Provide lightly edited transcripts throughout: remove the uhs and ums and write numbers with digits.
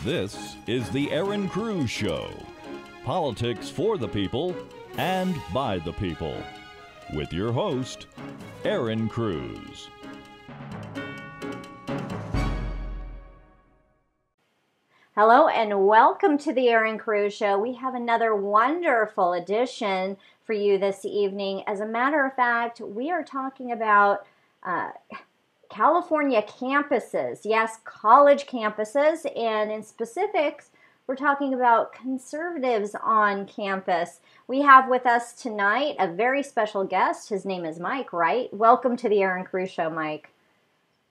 This is the Erin Cruz Show. Politics for the people and by the people. With your host, Erin Cruz. Hello and welcome to the Erin Cruz Show. We have another wonderful edition for you this evening. As a matter of fact, we are talking about California campuses. Yes, college campuses. And in specifics, we're talking about conservatives on campus. We have with us tonight a very special guest. His name is Mike, right? Welcome to the Erin Cruz Show, Mike.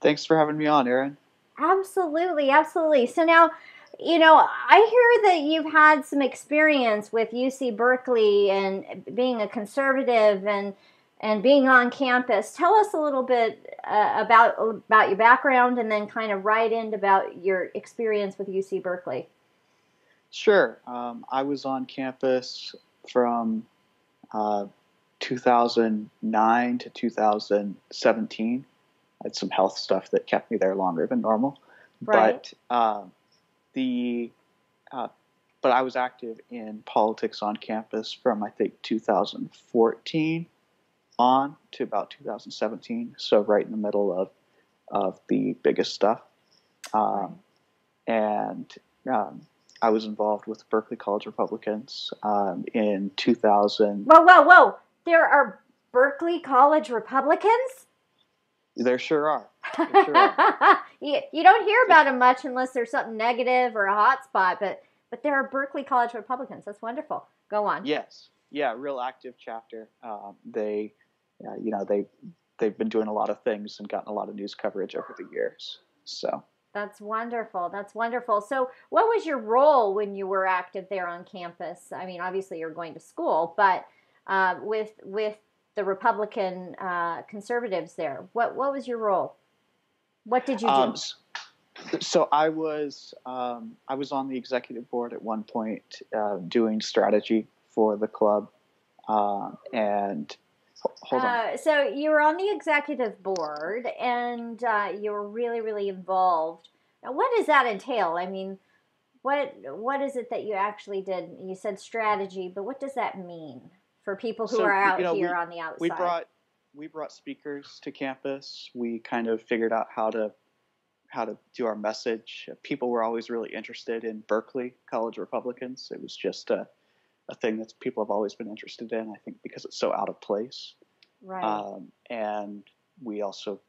Thanks for having me on, Erin. Absolutely, absolutely. So now, I hear that you've had some experience with UC Berkeley and being a conservative and being on campus. Tell us a little bit about your background and then kind of right in about your experience with UC Berkeley. Sure. I was on campus from 2009 to 2017. I had some health stuff that kept me there longer than normal. Right. But I was active in politics on campus from, I think, 2014 on to about 2017. So right in the middle of the biggest stuff. And I was involved with Berkeley College Republicans in 2000. Whoa. There are Berkeley College Republicans? There sure are. You don't hear about them much unless there's something negative or a hot spot, but there are Berkeley College Republicans. That's wonderful. Go on. Yes. Yeah, real active chapter. They've been doing a lot of things and gotten a lot of news coverage over the years. So That's wonderful. That's wonderful. So what was your role when you were active there on campus? I mean, obviously you're going to school, but with the Republican conservatives there, what was your role? What did you do? So I was on the executive board at one point, doing strategy for the club, and hold on. So you were on the executive board, and you were really, really involved. Now, what does that entail? I mean, what is it that you actually did? You said strategy, but what does that mean for people who are out here on the outside? We brought speakers to campus. We kind of figured out how to do our message. People were always really interested in Berkeley College Republicans. It was just a thing that people have always been interested in, I think, because it's so out of place. Right. And we also,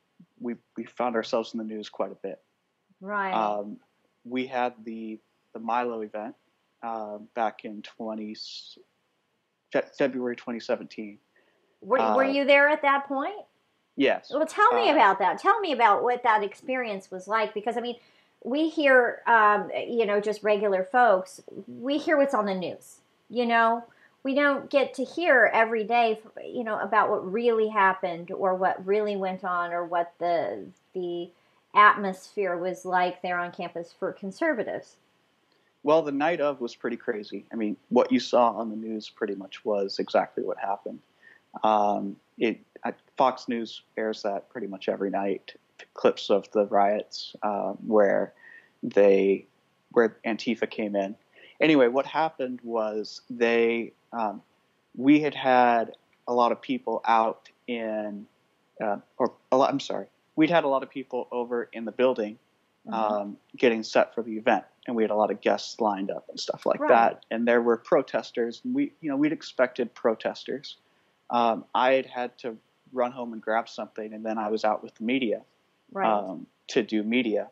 we found ourselves in the news quite a bit. Right. We had the Milo event back in February 2017. Were you there at that point? Yes. Well, tell me about that. Tell me about what that experience was like, because I mean, we hear, just regular folks. We hear what's on the news. We don't get to hear every day, about what really happened or what really went on or what the atmosphere was like there on campus for conservatives. Well, the night of was pretty crazy. I mean, what you saw on the news pretty much was exactly what happened. Fox News airs that pretty much every night. Clips of the riots where Antifa came in. Anyway, what happened was we had a lot of people out in, we'd had a lot of people over in the building getting set for the event, and we had a lot of guests lined up and stuff like that. And there were protesters, and we'd expected protesters. I had to run home and grab something, and then I was out with the media to do media.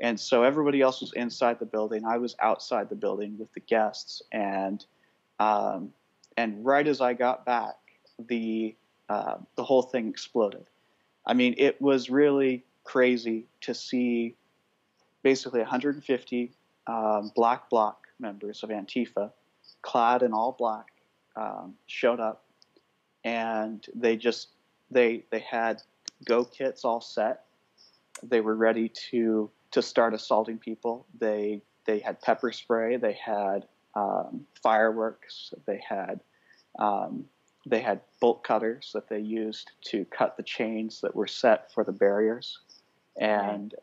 And so everybody else was inside the building. I was outside the building with the guests, and right as I got back, the whole thing exploded. I mean, it was really crazy to see basically 150 black bloc members of Antifa, clad in all black, showed up, and they had go kits all set. They were ready to start assaulting people. They had pepper spray. They had fireworks. They had bolt cutters that they used to cut the chains that were set for the barriers. And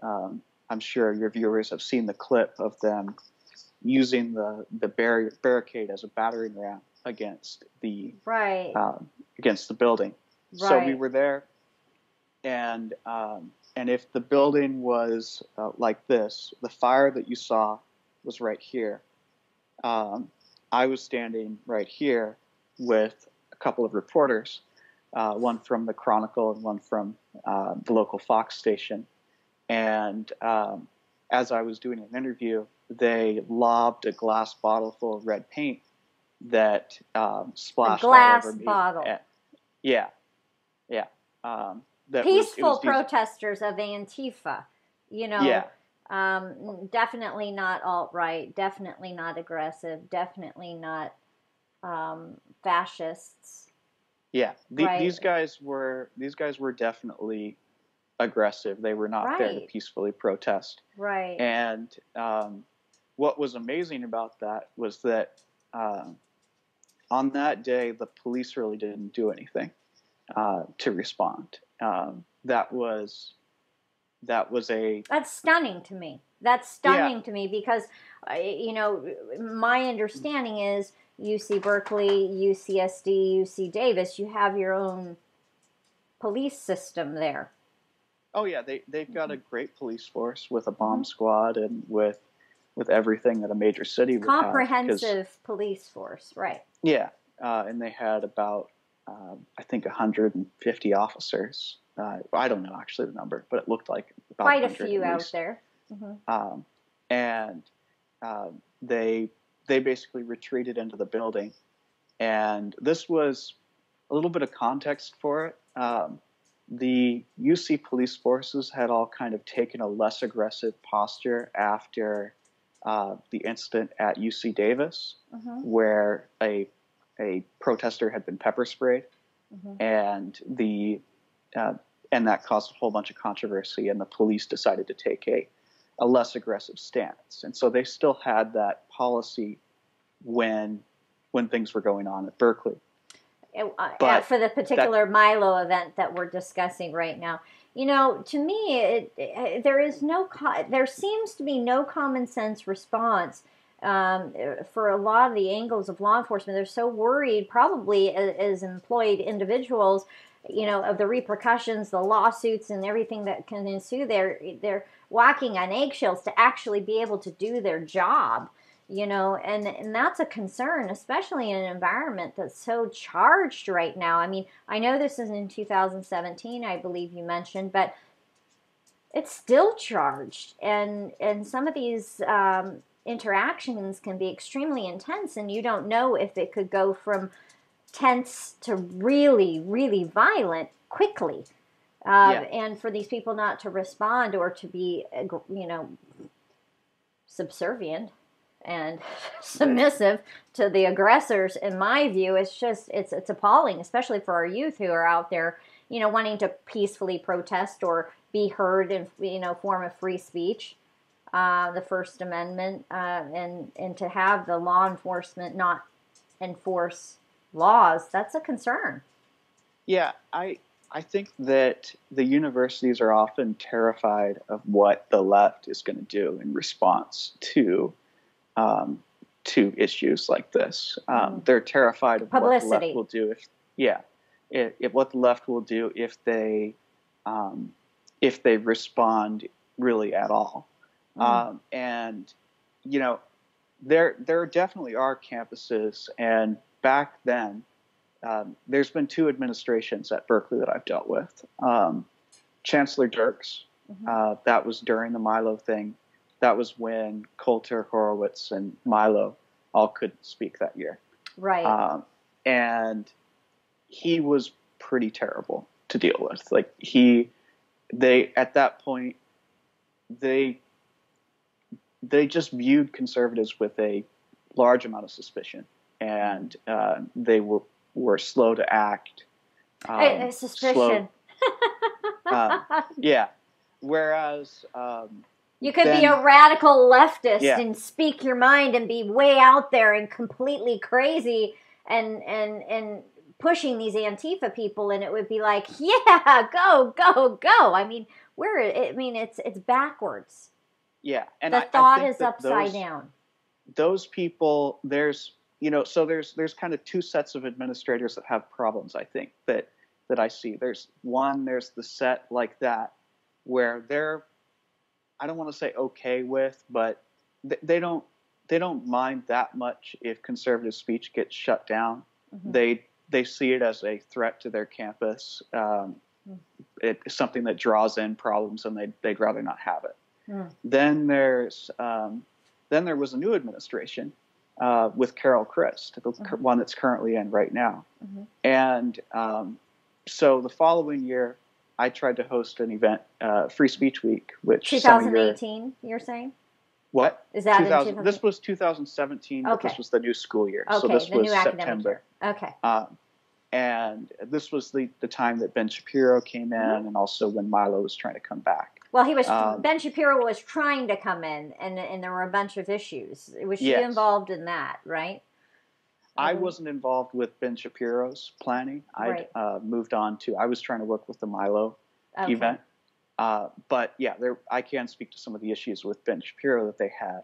I'm sure your viewers have seen the clip of them using the barricade as a battering ram against the building. Right. So we were there, and if the building was like this, the fire that you saw was right here. I was standing right here with a couple of reporters, one from the Chronicle and one from the local Fox station. And as I was doing an interview, they lobbed a glass bottle full of red paint that splashed all over me. A glass bottle. Yeah. Peaceful protesters of Antifa, Yeah. Definitely not alt-right, definitely not aggressive, definitely not fascists. Yeah, Right. These guys were definitely aggressive. They were not there to peacefully protest. Right. And what was amazing about that was that on that day, the police really didn't do anything to respond. That's stunning to me. That's stunning to me because, my understanding is UC Berkeley, UCSD, UC Davis, you have your own police system there. Oh yeah, they've got a great police force with a bomb squad and with everything that a major city would have. Comprehensive police force, right? Yeah, and they had about I think 150 officers. I don't know actually the number, but it looked like about quite a few out there. And they basically retreated into the building, and this was a little bit of context for it. The UC police forces had all kind of taken a less aggressive posture after the incident at UC Davis, where a protester had been pepper sprayed, and that caused a whole bunch of controversy, and the police decided to take a less aggressive stance. And so they still had that policy when things were going on at Berkeley. But for the particular Milo event that we're discussing right now, to me, there seems to be no common sense response for a lot of the angles of law enforcement. They're so worried, probably as employed individuals, of the repercussions, the lawsuits, and everything that can ensue. They're walking on eggshells to actually be able to do their job. And that's a concern, especially in an environment that's so charged right now. I mean, I know this is in 2017, I believe you mentioned, but it's still charged. And some of these interactions can be extremely intense, and you don't know if it could go from tense to really, really violent quickly. And for these people not to respond or to be, subservient and submissive to the aggressors, in my view, it's appalling, especially for our youth who are out there, wanting to peacefully protest or be heard in, form of free speech, the First Amendment, and to have the law enforcement not enforce laws, that's a concern. Yeah, I think that the universities are often terrified of what the left is going to do in response to issues like this. They're terrified of publicity. What the left will do if what the left will do if they respond really at all. And there definitely are campuses, and back then there's been two administrations at Berkeley that I've dealt with. Chancellor Dirks, that was during the Milo thing. That was when Coulter, Horowitz, and Milo all couldn't speak that year. Right. And he was pretty terrible to deal with. Like at that point, they just viewed conservatives with a large amount of suspicion, and they were slow to act. Suspicion. Yeah. Whereas you could be a radical leftist and speak your mind and be way out there and completely crazy and pushing these Antifa people, and it would be like, yeah, go. I mean, it's backwards. Yeah, and the thought is upside down. those people, there's there's kind of two sets of administrators that have problems. I think that I see. There's the set like that where they're, I don't want to say okay with, but they don't mind that much if conservative speech gets shut down. Mm-hmm. They see it as a threat to their campus. It's something that draws in problems, and they'd rather not have it. Mm. Then there was a new administration with Carol Cruz, the one that's currently in right now. Mm-hmm. And so the following year, I tried to host an event, Free Speech Week, which 2018. You're saying? What? Is that 2000? This was 2017, but this was the new school year. Okay, so this the was new September. Okay. And this was the time that Ben Shapiro came in, and also when Milo was trying to come back. Well, Ben Shapiro was trying to come in, and there were a bunch of issues. Was she involved in that, right? I wasn't involved with Ben Shapiro's planning. I'd moved on to, I was trying to work with the Milo event. But yeah, I can speak to some of the issues with Ben Shapiro that they had.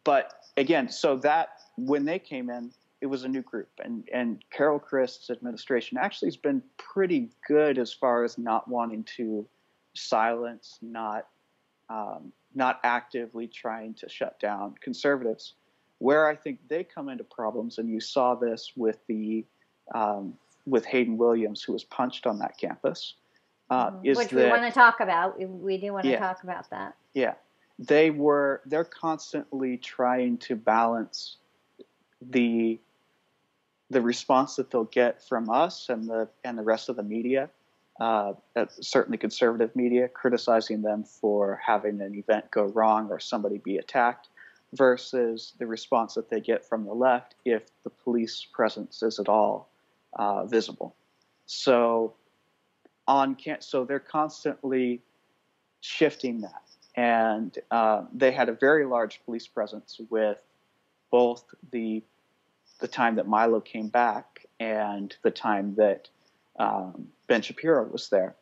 But again, so that when they came in, it was a new group, and Carol Cruz's administration actually has been pretty good as far as not wanting to silence, not actively trying to shut down conservatives. Where I think they come into problems, and you saw this with with Hayden Williams, who was punched on that campus. Which we want to talk about. We do want to talk about that. Yeah. They're constantly trying to balance the response that they'll get from us and the rest of the media, certainly conservative media, criticizing them for having an event go wrong or somebody be attacked, versus the response that they get from the left if the police presence is at all visible. So they're constantly shifting that. And they had a very large police presence with both the time that Milo came back and the time that Ben Shapiro was there.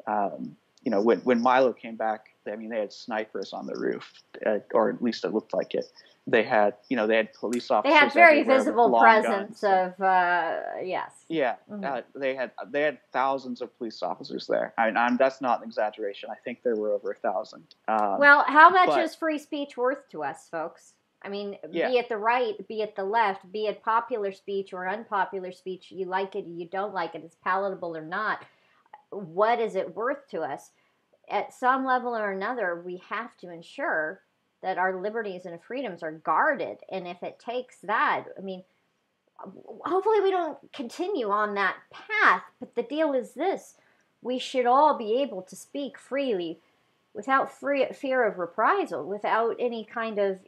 When Milo came back, I mean, they had snipers on the roof, or at least it looked like it. They had police officers. They had very visible presence of, yes. Yeah, mm-hmm. They had thousands of police officers there. I mean, that's not an exaggeration. I think there were over 1,000. Well, how much is free speech worth to us, folks? I mean, be it the right, be it the left, be it popular speech or unpopular speech, you like it, you don't like it, it's palatable or not. What is it worth to us? At some level or another, we have to ensure that our liberties and freedoms are guarded. And if it takes that, I mean, hopefully we don't continue on that path. But the deal is this: we should all be able to speak freely without fear of reprisal, without any kind of,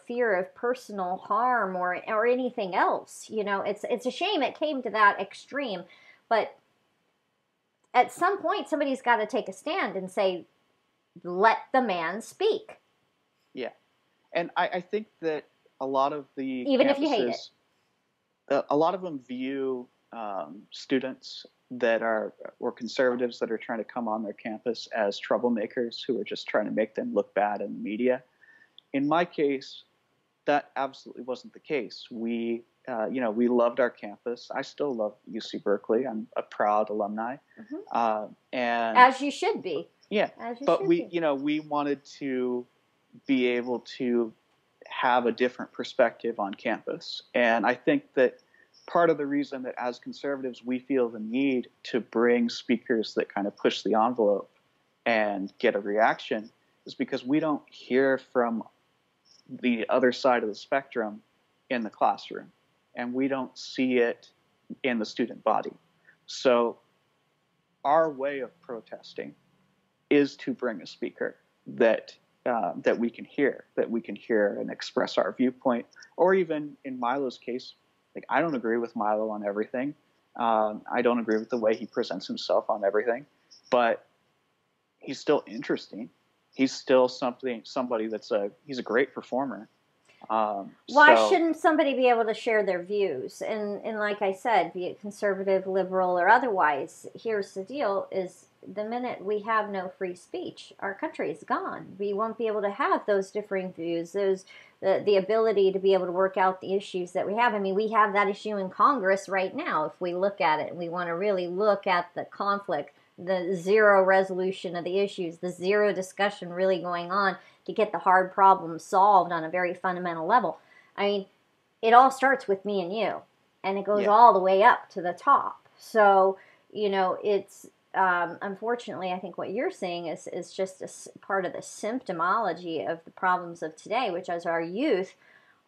fear of personal harm or anything else. It's a shame it came to that extreme, but at some point somebody's got to take a stand and say, let the man speak. Yeah. And I think that a lot of the even if you hate it, a lot of them view students or conservatives that are trying to come on their campus as troublemakers who are just trying to make them look bad in the media. In my case, that absolutely wasn't the case. We loved our campus. I still love UC Berkeley. I'm a proud alumni. Mm-hmm. And as you should be. Yeah. But we wanted to be able to have a different perspective on campus. And I think that part of the reason that as conservatives we feel the need to bring speakers that kind of push the envelope and get a reaction is because we don't hear from the other side of the spectrum in the classroom, and we don't see it in the student body. So our way of protesting is to bring a speaker that we can hear and express our viewpoint, or even in Milo's case, like, I don't agree with Milo on everything. I don't agree with the way he presents himself on everything, but he's still interesting. He's still somebody he's a great performer. Why shouldn't somebody be able to share their views? And like I said, be it conservative, liberal, or otherwise, here's the deal: is the minute we have no free speech, our country is gone. We won't be able to have those differing views, the ability to be able to work out the issues that we have. I mean, we have that issue in Congress right now. If we look at it and we want to really look at the conflict, the zero resolution of the issues, the zero discussion really going on to get the hard problems solved on a very fundamental level. I mean, it all starts with me and you, and it goes all the way up to the top. So, it's unfortunately, I think what you're saying is just a part of the symptomology of the problems of today, which is our youth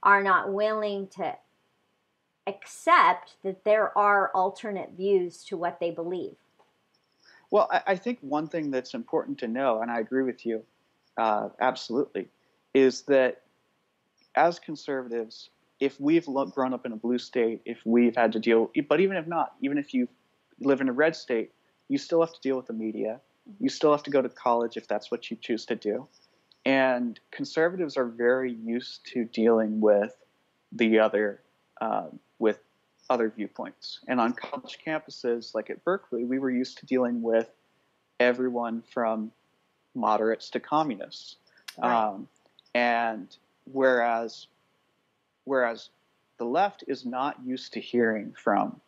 are not willing to accept that there are alternate views to what they believe. Well, I think one thing that's important to know, and I agree with you absolutely, is that as conservatives, if we've grown up in a blue state, if we've had to deal, but even if not, even if you live in a red state, you still have to deal with the media. You still have to go to college if that's what you choose to do. And conservatives are very used to dealing with the other, with other viewpoints. And on college campuses, like at Berkeley, we were used to dealing with everyone from moderates to communists. Right. And whereas the left is not used to hearing from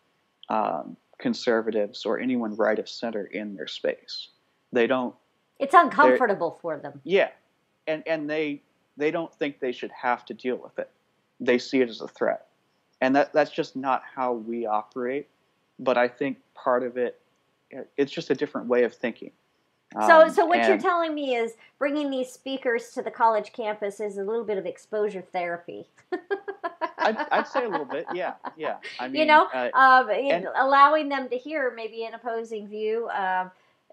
conservatives or anyone right of center in their space. They don't. It's uncomfortable for them. Yeah, and they don't think they should have to deal with it. They see it as a threat, and that's just not how we operate. But I think part of it's just a different way of thinking. So what you're telling me is bringing these speakers to the college campus is a little bit of exposure therapy. I'd say a little bit, yeah. I mean, allowing them to hear maybe an opposing view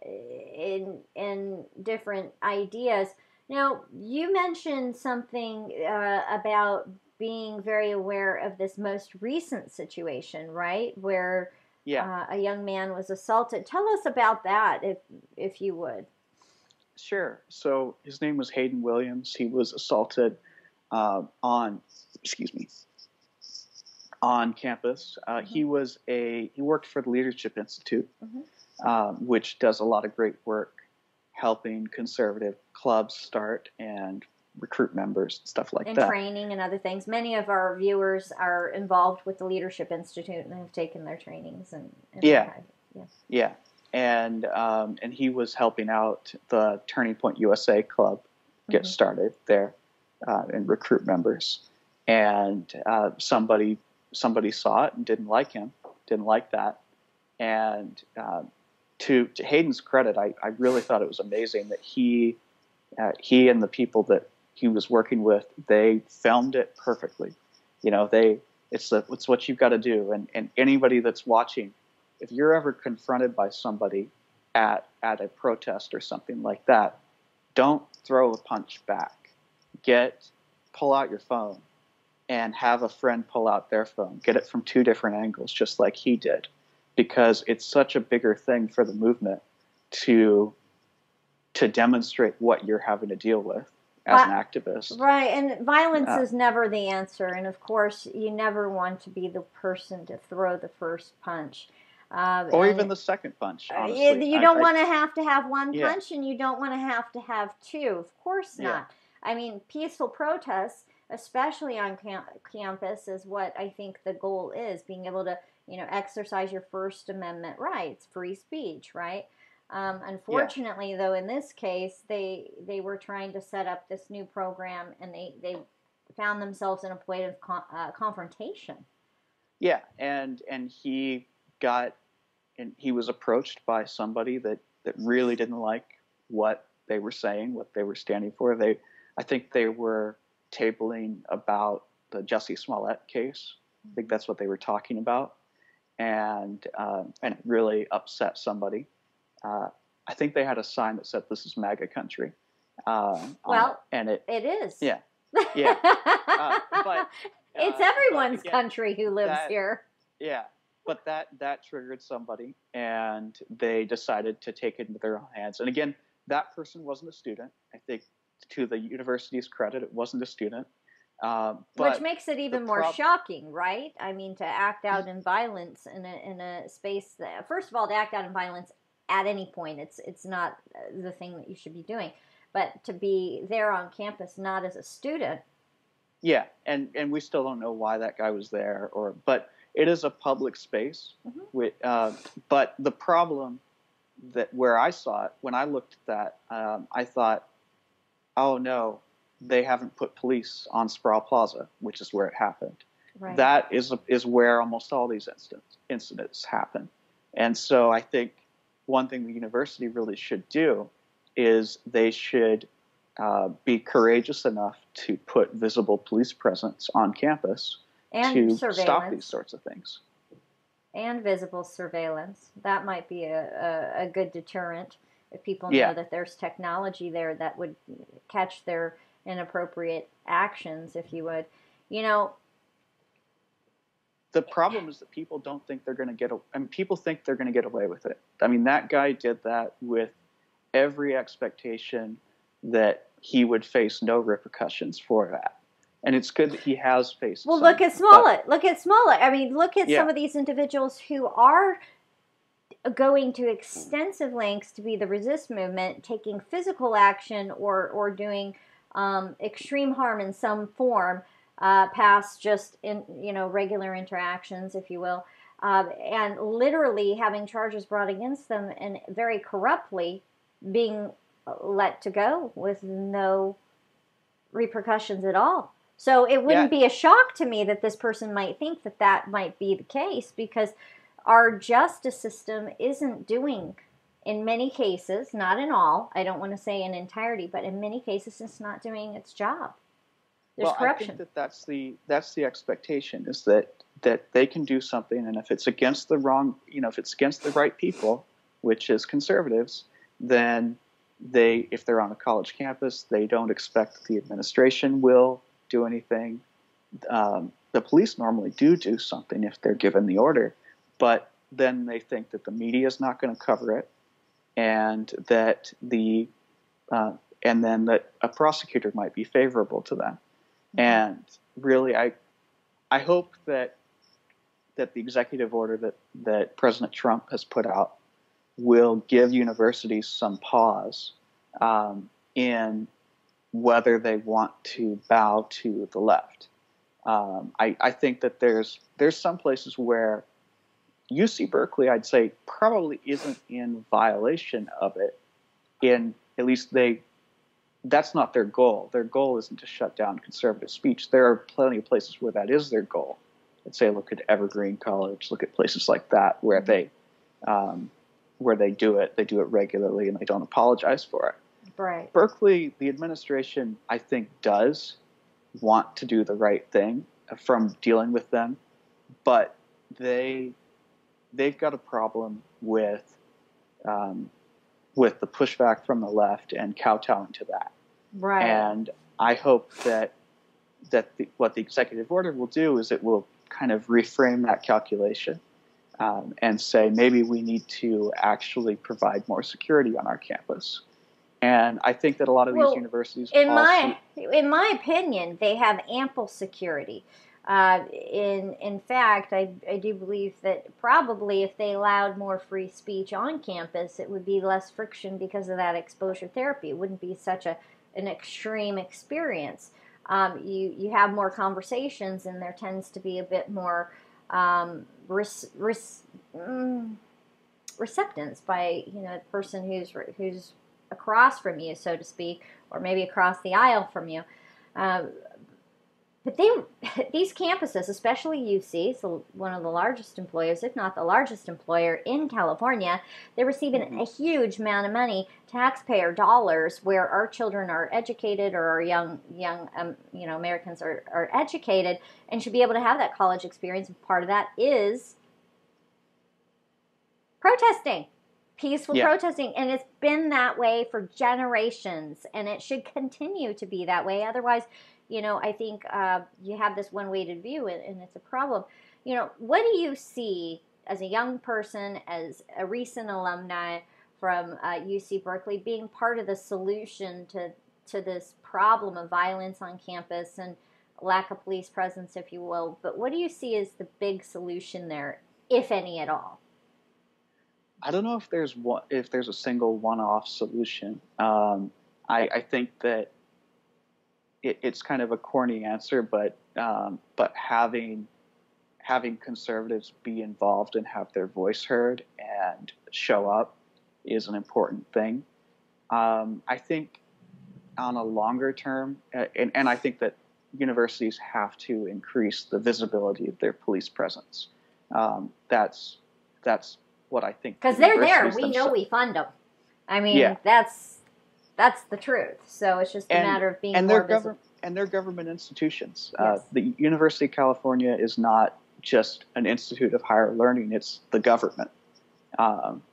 in different ideas. Now, you mentioned something about being very aware of this most recent situation, right? Where a young man was assaulted. Tell us about that, if you would. Sure. So his name was Hayden Williams. He was assaulted on campus. He worked for the Leadership Institute, which does a lot of great work helping conservative clubs start and recruit members and stuff like that. And training and other things. Many of our viewers are involved with the Leadership Institute and have taken their trainings and And he was helping out the Turning Point USA Club get started there and recruit members. And somebody saw it and didn't like that. And to Hayden's credit, I really thought it was amazing that he and the people that he was working with, they filmed it perfectly. It's what you've got to do. And anybody that's watching, if you're ever confronted by somebody at a protest or something like that, don't throw a punch back. Pull out your phone and have a friend pull out their phone. Get it from two different angles, just like he did, because it's such a bigger thing for the movement to demonstrate what you're having to deal with as an activist. Right, and violence is never the answer. And of course, you never want to be the person to throw the first punch. Or even the second punch, honestly. You don't want to have one punch, and you don't want to have two. Of course not. I mean, peaceful protests, especially on campus, is what I think the goal is, being able to, exercise your First Amendment rights, free speech, right? Unfortunately, though, in this case, they were trying to set up this new program, and they found themselves in a point of confrontation. Yeah, and he was approached by somebody that really didn't like what they were saying, what they were standing for. I think they were tabling about the Jussie Smollett case. I think that's what they were talking about, and it really upset somebody. I think they had a sign that said, "This is MAGA country." And it is. Yeah. But it's everyone's country who lives here. Yeah. But that triggered somebody, and they decided to take it into their own hands. And again, that person wasn't a student. I think, to the university's credit, it wasn't a student. Which makes it even more shocking, right? I mean, to act out in violence in a space that, first of all, to act out in violence at any point. It's not the thing that you should be doing. But to be there on campus, not as a student. Yeah, and we still don't know why that guy was there, but it is a public space. But the problem that where I saw it, when I looked at that, I thought, oh no, they haven't put police on Sproul Plaza, which is where it happened. Right. That is where almost all these incidents happen. And so I think one thing the university really should do is they should be courageous enough to put visible police presence on campus and to stop these sorts of things. And visible surveillance. That might be a good deterrent if people know that there's technology there that would catch their inappropriate actions, if you would. You know, the problem is that people don't think they're going to people think they're going to get away with it. I mean, that guy did that with every expectation that he would face no repercussions for that. And it's good that he has faced. Well, look at Smollett. Look at Smollett. I mean, look at some of these individuals who are going to extensive lengths to be the resist movement, taking physical action or doing extreme harm in some form, past just regular interactions, if you will, and literally having charges brought against them and very corruptly being let to go with no repercussions at all. So it wouldn't be a shock to me that this person might think that that might be the case, because our justice system isn't doing, in many cases, not in all, I don't want to say in entirety, but in many cases it's not doing its job. There's corruption. I think that's the expectation, is that they can do something, and if it's against the wrong, if it's against the right people, which is conservatives, then if they're on a college campus, they don't expect that the administration will do anything. The police normally do something if they're given the order, but then they think that the media is not going to cover it, and that and then that a prosecutor might be favorable to them. And really, I hope that the executive order that President Trump has put out will give universities some pause in whether they want to bow to the left. I think that there's some places where UC Berkeley, I'd say, probably isn't in violation of it. At least that's not their goal. Their goal isn't to shut down conservative speech. There are plenty of places where that is their goal. Let's say look at Evergreen College, look at places like that where they do it regularly and they don't apologize for it. Right. Berkeley, the administration, I think, does want to do the right thing from dealing with them, but they've got a problem with the pushback from the left and kowtowing to that. Right. And I hope that what the executive order will do is it will kind of reframe that calculation and say maybe we need to actually provide more security on our campus. And I think that a lot of these universities, in my opinion, they have ample security. In fact, I do believe that probably if they allowed more free speech on campus, it would be less friction because of that exposure therapy. It wouldn't be such an extreme experience. You have more conversations, and there tends to be a bit more receptance by the person who's across from you, so to speak, or maybe across the aisle from you. But these campuses, especially UC, so one of the largest employers, if not the largest employer in California, they're receiving a huge amount of money, taxpayer dollars, where our children are educated, or our young Americans are educated and should be able to have that college experience. And part of that is protesting. Peaceful protesting, and it's been that way for generations, and it should continue to be that way. Otherwise, I think you have this one-weighted view, and it's a problem. What do you see as a young person, as a recent alumni from UC Berkeley, being part of the solution to this problem of violence on campus and lack of police presence, if you will? But what do you see as the big solution there, if any at all? I don't know if there's a single one-off solution. I think that it's kind of a corny answer, but having conservatives be involved and have their voice heard and show up is an important thing. I think on a longer term, and I think that universities have to increase the visibility of their police presence. That's what I think. Because they're there. We know we fund them. I mean, that's the truth. So it's just a matter of being more visible. And they're government institutions. Yes. The University of California is not just an institute of higher learning. It's the government.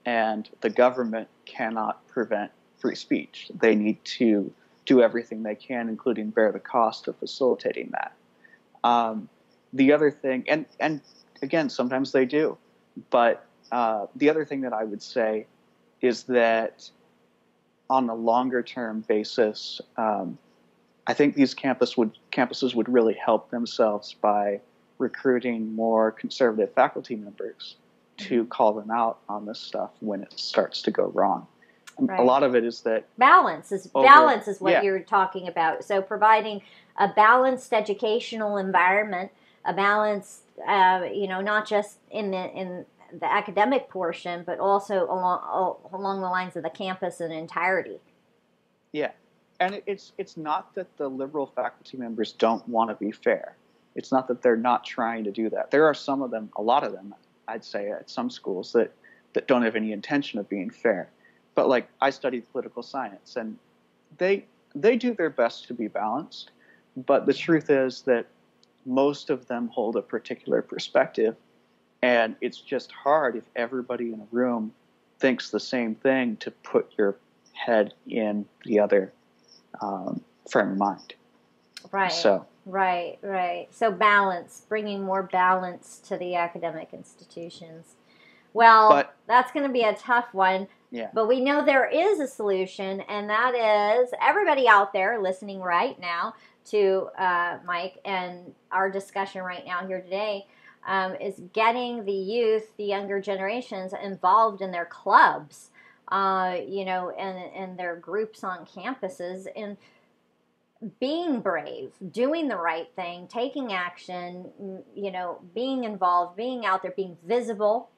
And the government cannot prevent free speech. They need to do everything they can, including bear the cost of facilitating that. The other thing, and again, sometimes they do, but the other thing that I would say is that on a longer term basis, I think these campuses would really help themselves by recruiting more conservative faculty members to call them out on this stuff when it starts to go wrong. Right. A lot of it is that balance is what you're talking about. So providing a balanced educational environment, a balanced, not just in the academic portion, but also along the lines of the campus in entirety. Yeah, and it's not that the liberal faculty members don't want to be fair. It's not that they're not trying to do that. There are some of them, a lot of them, I'd say, at some schools that don't have any intention of being fair. But like I studied political science, and they do their best to be balanced. But the truth is that most of them hold a particular perspective, and it's just hard if everybody in a room thinks the same thing to put your head in the other frame of mind. Right. So. Right. So balance, bringing more balance to the academic institutions. Well, that's going to be a tough one. Yeah. But we know there is a solution, and that is everybody out there listening right now to Mike and our discussion right now here today is getting the youth, the younger generations, involved in their clubs, and their groups on campuses, and being brave, doing the right thing, taking action, being involved, being out there, being visible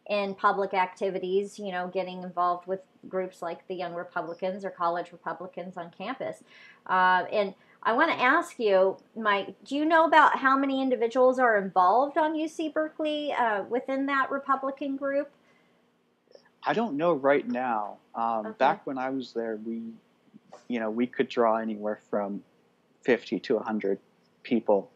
in public activities, getting involved with groups like the Young Republicans or College Republicans on campus. And I want to ask you, Mike, do you know about how many individuals are involved on UC Berkeley within that Republican group? I don't know right now. Okay. Back when I was there, we could draw anywhere from 50 to 100 people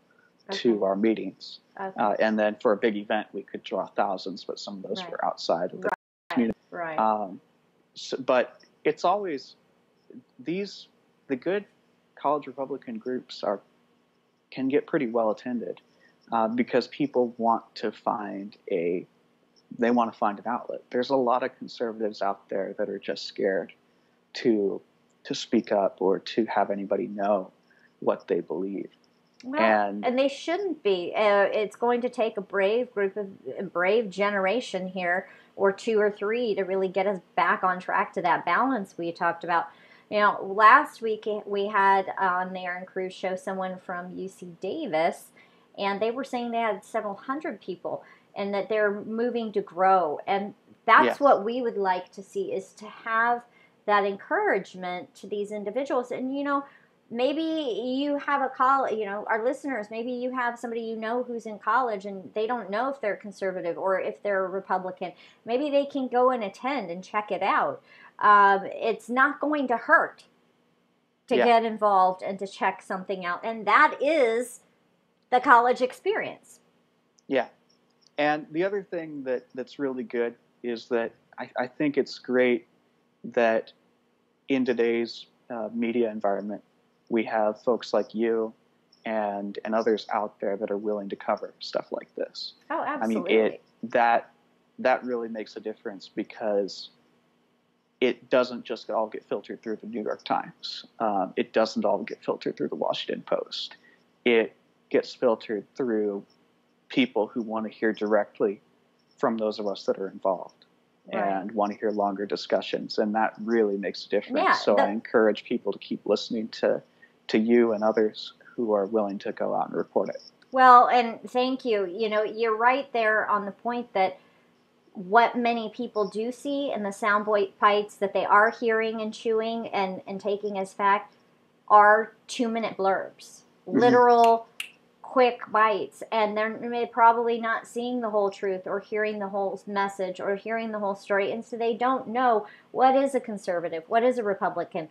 to our meetings. Okay. And then for a big event, we could draw thousands, but some of those were outside of the community. Right. But it's always the good college Republican groups can get pretty well attended because people want to find an outlet. There's a lot of conservatives out there that are just scared to speak up or to have anybody know what they believe. Well, and they shouldn't be. It's going to take a brave generation here, or two or three, to really get us back on track to that balance we talked about. Last week we had on the Erin Cruz show someone from UC Davis, and they were saying they had several hundred people, and that they're moving to grow. And that's what we would like to see, is to have that encouragement to these individuals. And, maybe you have a college, our listeners, maybe you have somebody who's in college and they don't know if they're conservative or if they're a Republican. Maybe they can go and attend and check it out. It's not going to hurt to get involved and to check something out. And that is the college experience. Yeah. And the other thing that's really good is that I think it's great that in today's media environment, we have folks like you and others out there that are willing to cover stuff like this. Oh, absolutely. I mean, that really makes a difference, because it doesn't just all get filtered through the New York Times. It doesn't all get filtered through the Washington Post. It gets filtered through people who want to hear directly from those of us that are involved. and want to hear longer discussions, and that really makes a difference. Yeah, so I encourage people to keep listening to you and others who are willing to go out and report it. Well, and thank you. You're right there on the point that what many people do see in the sound bites that they are hearing and chewing and taking as fact are 2-minute blurbs, literal quick bites, and they're probably not seeing the whole truth or hearing the whole message or hearing the whole story, and so they don't know what is a conservative, what is a Republican.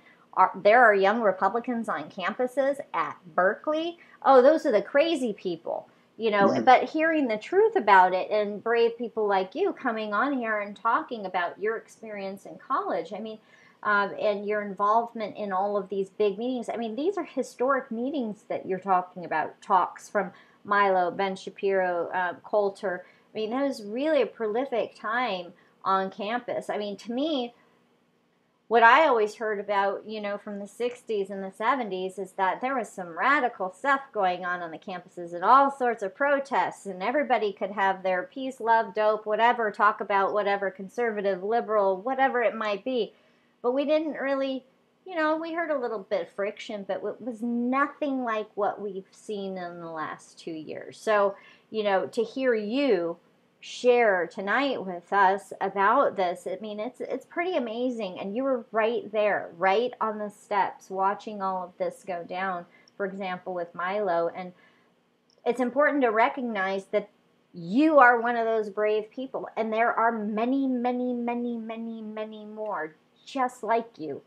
There are young Republicans on campuses at Berkeley. Oh, those are the crazy people, but hearing the truth about it and brave people like you coming on here and talking about your experience in college, and your involvement in all of these big meetings. These are historic meetings that you're talking about, talks from Milo, Ben Shapiro, Coulter. That was really a prolific time on campus. To me, what I always heard about, from the 60s and the 70s is that there was some radical stuff going on the campuses and all sorts of protests, and everybody could have their peace, love, dope, whatever, talk about whatever, conservative, liberal, whatever it might be. But we didn't really, we heard a little bit of friction, but it was nothing like what we've seen in the last 2 years. So, to hear you share tonight with us about this, it's pretty amazing. And you were right there, right on the steps, watching all of this go down, for example, with Milo. And it's important to recognize that you are one of those brave people. And there are many, many, many, many, many more just like you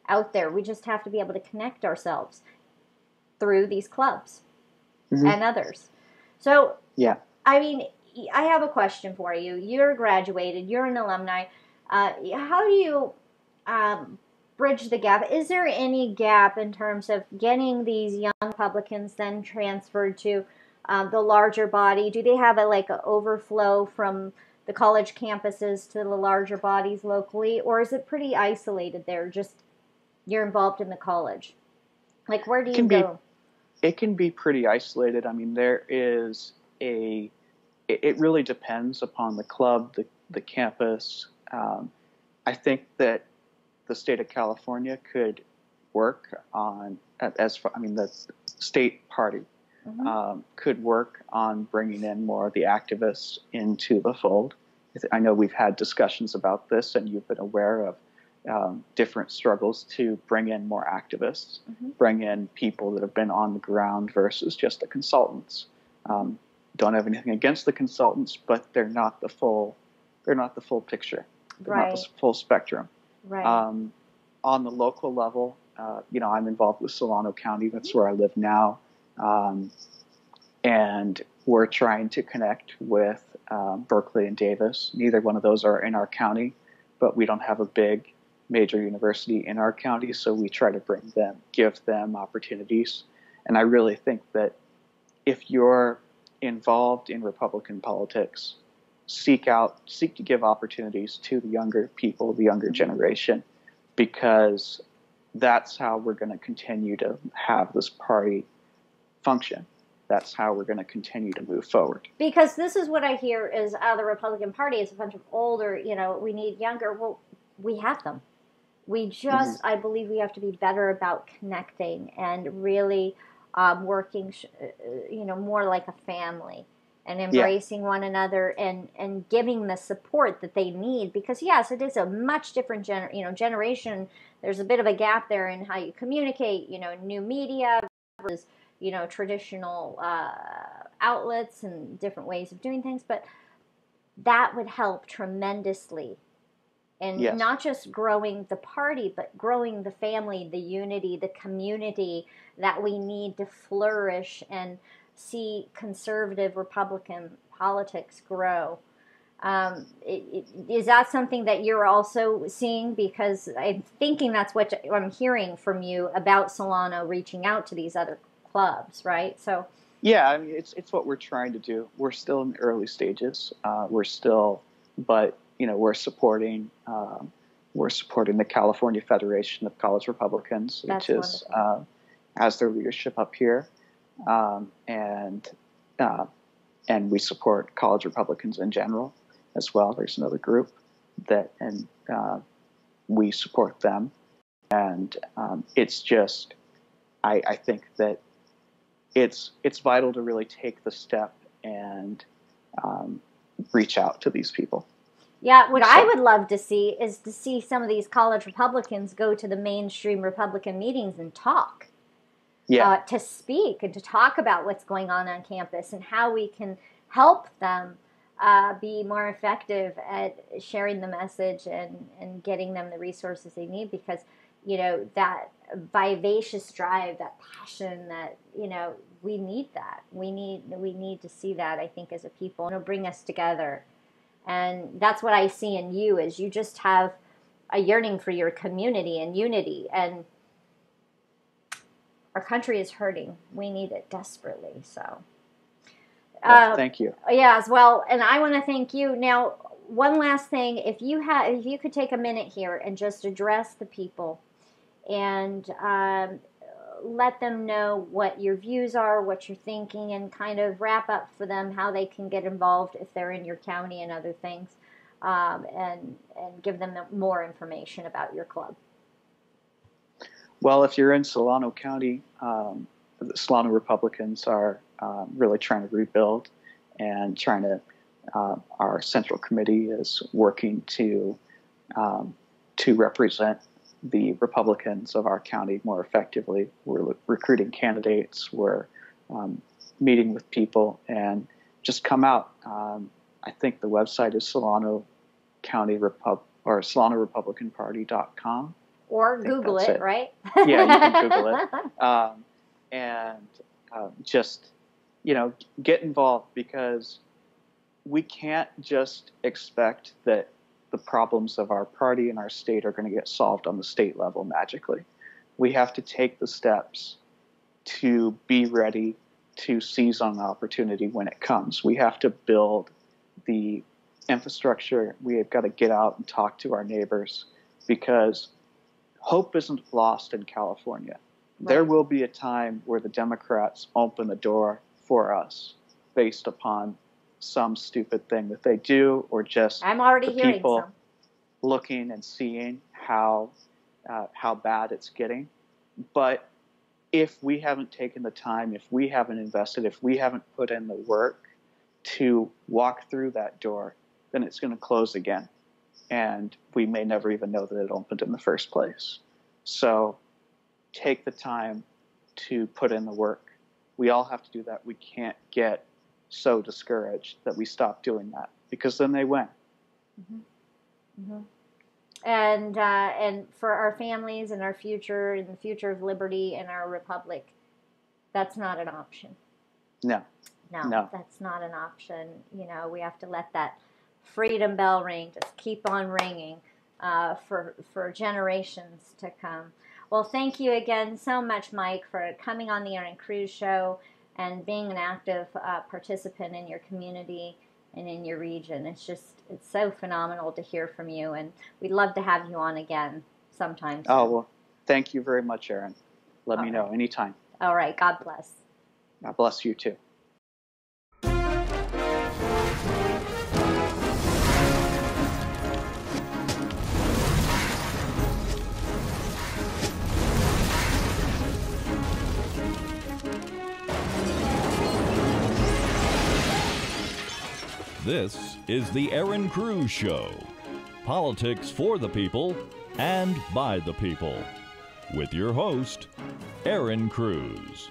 out there. We just have to be able to connect ourselves through these clubs and others. So, yeah. I have a question for you. You're graduated. You're an alumni. How do you bridge the gap? Is there any gap in terms of getting these young Republicans then transferred to the larger body? Do they have an overflow from the college campuses to the larger bodies locally? Or is it pretty isolated there? Just you're involved in the college. Where do you go? It can be pretty isolated. There is it really depends upon the club, the campus. I think that the state of California could work on, the state party could work on bringing in more of the activists into the fold. I know we've had discussions about this, and you've been aware of different struggles to bring in more activists, bring in people that have been on the ground versus just the consultants. Don't have anything against the consultants, but they're not the full picture. They're not the full spectrum. Right. On the local level, I'm involved with Solano County. That's where I live now. And we're trying to connect with Berkeley and Davis. Neither one of those are in our county, but we don't have a big major university in our county, so we try to give them opportunities. And I really think that if you're involved in Republican politics, seek to give opportunities to the younger people, the younger generation, because that's how we're going to continue to have this party function. That's how we're going to continue to move forward. Because this is what I hear is the Republican Party is a bunch of older, we need younger. Well, we have them. We just, I believe we have to be better about connecting and really working, more like a family and embracing one another and giving the support that they need. Because, yes, it is a much different generation. There's a bit of a gap there in how you communicate, new media versus, traditional outlets and different ways of doing things. But that would help tremendously. And not just growing the party, but growing the family, the unity, the community that we need to flourish and see conservative Republican politics grow. Is that something that you're also seeing? Because I'm thinking that's what I'm hearing from you about Solano reaching out to these other clubs, right? So yeah, it's what we're trying to do. We're still in the early stages. We're supporting the California Federation of College Republicans, which has their leadership up here, and we support college Republicans in general as well. There's another group, and we support them. And it's just, I think that it's vital to really take the step and reach out to these people. Yeah, what I would love to see is to see some of these college Republicans go to the mainstream Republican meetings and talk. Yeah. To speak and to talk about what's going on campus and how we can help them be more effective at sharing the message and getting them the resources they need, because, you know, that vivacious drive, that passion, that, you know, we need that. We need to see that, I think, as a people. It'll bring us together. And that's what I see in you, is you just have a yearning for your community and unity. And our country is hurting. We need it desperately. So, thank you. Yeah, as well. And I want to thank you. Now, one last thing: if you could take a minute here and just address the people, and let them know what your views are, what you're thinking, and kind of wrap up for them how they can get involved if they're in your county and other things, and give them more information about your club. Well, if you're in Solano County, the Solano Republicans are really trying to rebuild and trying to. Our central committee is working to represent the Republicans of our county more effectively. We're recruiting candidates. We're meeting with people, and just come out. I think the website is Solano County or SolanoRepublicanParty.com. Or Google it, right? Yeah, you can Google it. And just, you know, get involved, because we can't just expect that the problems of our party and our state are going to get solved on the state level magically. We have to take the steps to be ready to seize on the opportunity when it comes. We have to build the infrastructure. We have got to get out and talk to our neighbors, because hope isn't lost in California. Right. There will be a time where the Democrats open the door for us based upon some stupid thing that they do, or just I'm already hearing people some. Looking and seeing how bad it's getting. But if we haven't taken the time, if we haven't invested, if we haven't put in the work to walk through that door, then it's going to close again. And we may never even know that it opened in the first place. So take the time to put in the work. We all have to do that. We can't get so discouraged that we stop doing that, because then they win. Mm-hmm. Mm-hmm. And for our families and our future and the future of liberty and our republic, that's not an option. No, that's not an option. You know, we have to let that freedom bell ring, just keep on ringing for generations to come. Well, thank you again so much, Mike, for coming on the Erin Cruz Show and being an active participant in your community and in your region. It's so phenomenal to hear from you, and we'd love to have you on again sometime soon. Oh, well, thank you very much, Erin. Let me know anytime. All right. God bless. God bless you, too. This is the Erin Cruz Show. Politics for the people and by the people. With your host, Erin Cruz.